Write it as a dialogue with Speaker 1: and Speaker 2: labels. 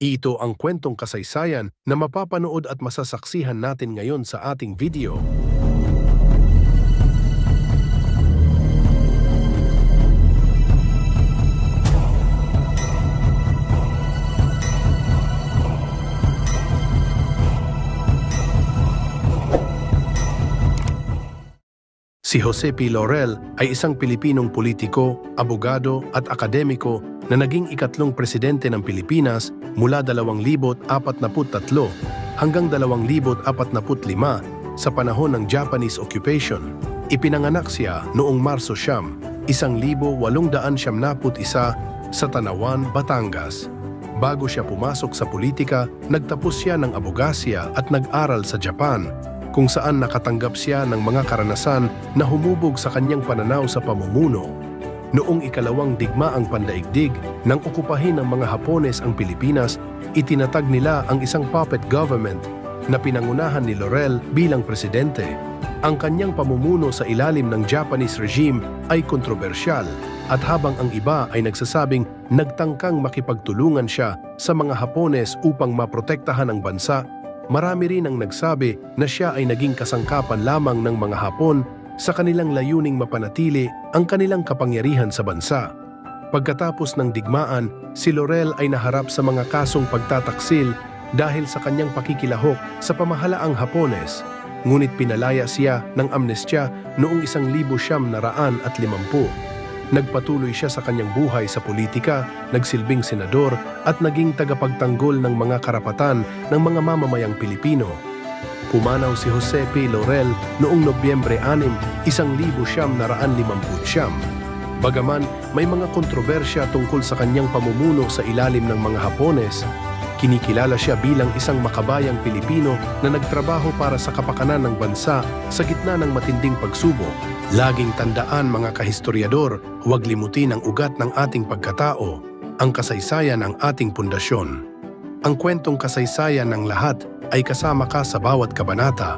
Speaker 1: Ito ang kwentong kasaysayan na mapapanood at masasaksihan natin ngayon sa ating video. Si Jose P. Laurel ay isang Pilipinong politiko, abogado at akademiko na naging ikatlong presidente ng Pilipinas mula 2043 hanggang 2045 sa panahon ng Japanese occupation. Ipinanganak siya noong Marso 1891 sa Tanawan, Batangas. Bago siya pumasok sa politika, nagtapos siya ng abogasya at nag-aral sa Japan, kung saan nakatanggap siya ng mga karanasan na humubog sa kanyang pananaw sa pamumuno. Noong ikalawang digmaang pandaigdig, nang okupahin ng mga Hapones ang Pilipinas, itinatag nila ang isang puppet government na pinangunahan ni Laurel bilang presidente. Ang kanyang pamumuno sa ilalim ng Japanese regime ay kontrobersyal, at habang ang iba ay nagsasabing nagtangkang makipagtulungan siya sa mga Hapones upang maprotektahan ang bansa, marami rin ang nagsabi na siya ay naging kasangkapan lamang ng mga Hapon sa kanilang layuning mapanatili ang kanilang kapangyarihan sa bansa. Pagkatapos ng digmaan, si Laurel ay naharap sa mga kasong pagtataksil dahil sa kanyang pakikilahok sa pamahalaang Hapones, ngunit pinalaya siya ng amnestya noong 1950. Nagpatuloy siya sa kanyang buhay sa politika, nagsilbing senador at naging tagapagtanggol ng mga karapatan ng mga mamamayang Pilipino. Pumanaw si Jose P. Laurel noong Nobyembre 6, 1950. Bagaman may mga kontrobersya tungkol sa kanyang pamumuno sa ilalim ng mga Hapones, kinikilala siya bilang isang makabayang Pilipino na nagtrabaho para sa kapakanan ng bansa sa gitna ng matinding pagsubok. Laging tandaan, mga kahistoryador, huwag limutin ang ugat ng ating pagkatao, ang kasaysayan ng ating pundasyon. Ang kwentong kasaysayan ng lahat ay kasama ka sa bawat kabanata.